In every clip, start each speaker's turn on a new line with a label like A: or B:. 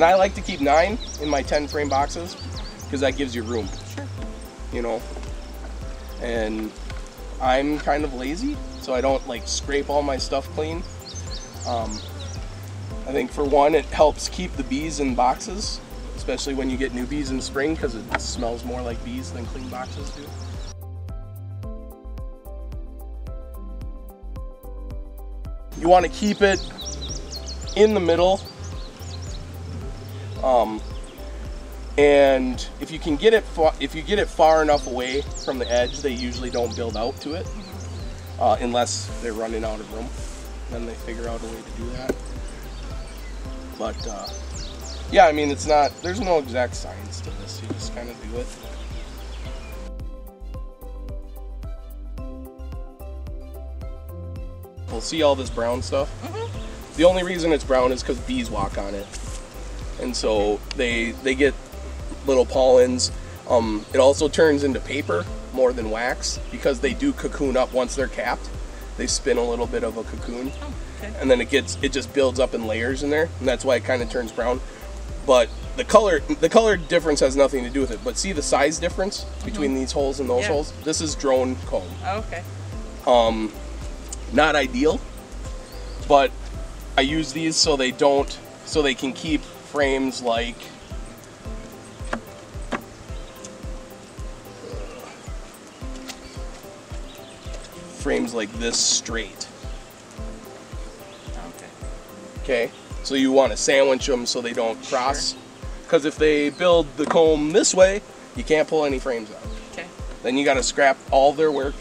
A: And I like to keep 9 in my 10 frame boxes because that gives you room.
B: Sure.
A: You know, and I'm kind of lazy, so I don't like scrape all my stuff clean. I think for one, it helps keep the bees in boxes, especially when you get new bees in spring, because it smells more like bees than clean boxes do. You want to keep it in the middle, and if you can get it far enough away from the edge, they usually don't build out to it, unless they're running out of room. Then they figure out a way to do that. But yeah, I mean, there's no exact science to this. You just kind of do it. We'll see all this brown stuff. The only reason it's brown is because bees walk on it, and so they get little pollens. It also turns into paper more than wax because they do cocoon up once they're capped. They spin a little bit of a cocoon, and then it just builds up in layers in there, and that's why it kind of turns brown. But the color difference has nothing to do with it. But see the size difference between these holes and those holes? This is drone comb.
B: Oh, okay.
A: Not ideal, but I use these so they can keep frames like this straight. Okay, so you want to sandwich them so they don't cross, because if they build the comb this way, you can't pull any frames out.
B: Okay.
A: Then you got to scrap all their work.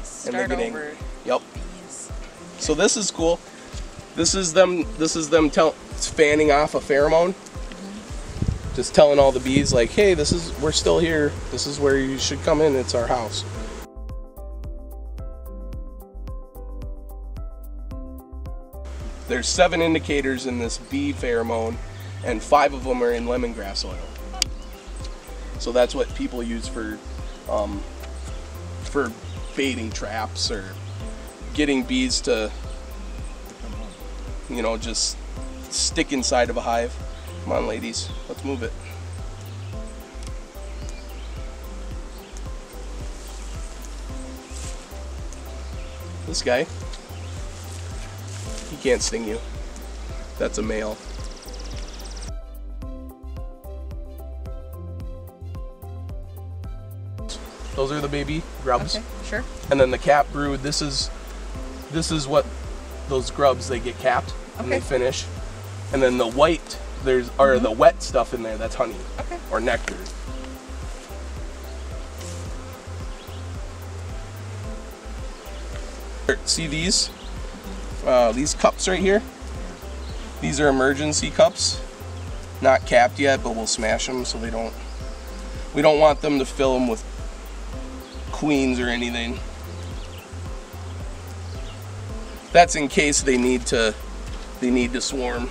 B: Start over.
A: Yep. So this is cool. This is them fanning off a pheromone. Just telling all the bees like, hey, we're still here. This is where you should come in. It's our house. There's 7 indicators in this bee pheromone, and 5 of them are in lemongrass oil. So that's what people use for baiting traps or getting bees to, you know, just stick inside of a hive. Come on, ladies, let's move it. This guy, he can't sting you. That's a male. Those are the baby grubs.
B: Okay, sure.
A: And then the cap brood, this is what those grubs, they get capped and they finish. And then the white, the wet stuff in there, that's honey or nectar. See these cups right here? These are emergency cups, not capped yet, but we'll smash them so we don't want them to fill them with queens or anything. That's in case they need to swarm.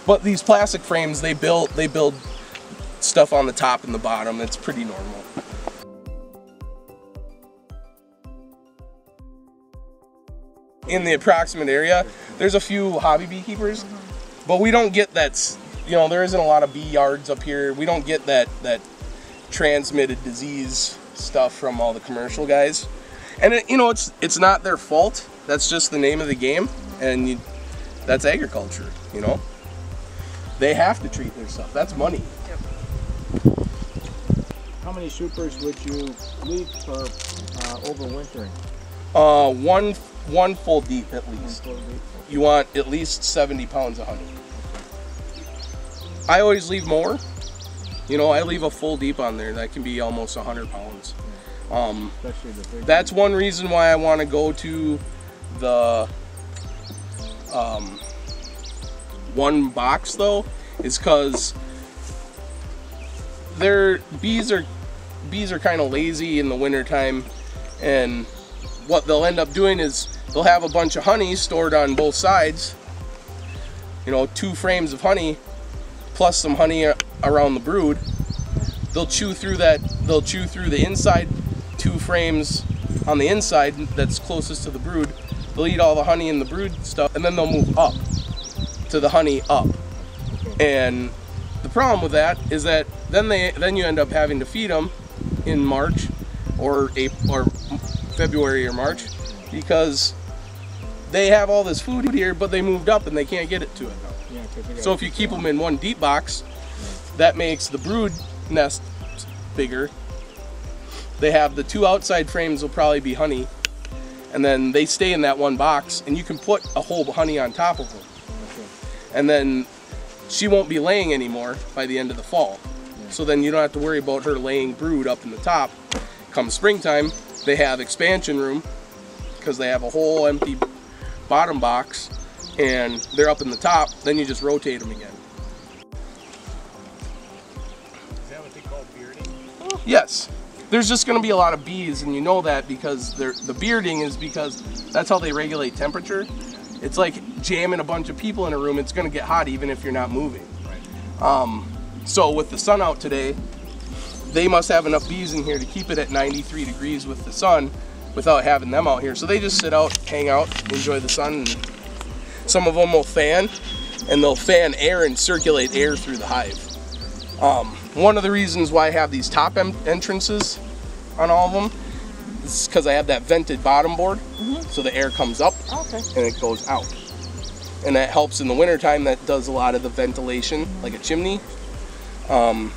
A: But these plastic frames, they build stuff on the top and the bottom. It's pretty normal. In the approximate area, there's a few hobby beekeepers, but we don't get that. You know, there isn't a lot of bee yards up here. We don't get that transmitted disease stuff from all the commercial guys, and you know, it's not their fault. That's just the name of the game, and that's agriculture. You know, they have to treat their stuff. That's money.
C: Yep. How many supers would you leave for overwintering?
A: One full deep at least. You want at least 70 pounds of honey. I always leave more. You know, I leave a full deep on there. That can be almost 100 pounds. That's one reason why I want to go to the one box though, is because bees are kind of lazy in the wintertime, and what they'll end up doing is they'll have a bunch of honey stored on both sides. You know, 2 frames of honey plus some honey around the brood. They'll chew through that. They'll chew through the inside 2 frames on the inside that's closest to the brood. They'll eat all the honey in the brood stuff, and then they'll move up to the honey up. And the problem with that is that then you end up having to feed them in March or February or March, because they have all this food here, but they moved up and they can't get it to it now.
C: Yeah,
A: so if you keep them in one deep box, that makes the brood nest bigger. They have the 2 outside frames will probably be honey, and then they stay in that one box, and you can put a whole honey on top of them.
C: Okay.
A: And then she won't be laying anymore by the end of the fall.
C: Yeah.
A: So then you don't have to worry about her laying brood up in the top. Come springtime, they have expansion room because they have a whole empty bottom box, and they're up in the top. Then you just rotate them again.
C: Is that what they call bearding?
A: Yes. There's just going to be a lot of bees, and you know that because the bearding is because that's how they regulate temperature. It's like jamming a bunch of people in a room. It's going to get hot even if you're not moving.
C: Right.
A: So with the sun out today, they must have enough bees in here to keep it at 93 degrees with the sun without having them out here. So they just sit out, hang out, enjoy the sun. And some of them will fan, and they'll fan air and circulate air through the hive. One of the reasons why I have these top entrances on all of them is because I have that vented bottom board, so the air comes up and it goes out. And that helps in the wintertime. That does a lot of the ventilation, like a chimney. And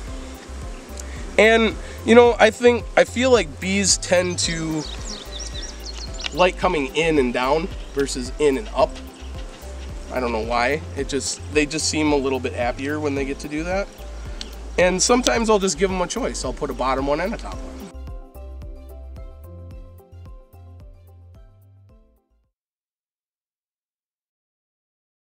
A: you know, I feel like bees tend to like coming in and down versus in and up. I don't know why. They just seem a little bit happier when they get to do that. And sometimes I'll just give them a choice. I'll put a bottom one and a top one.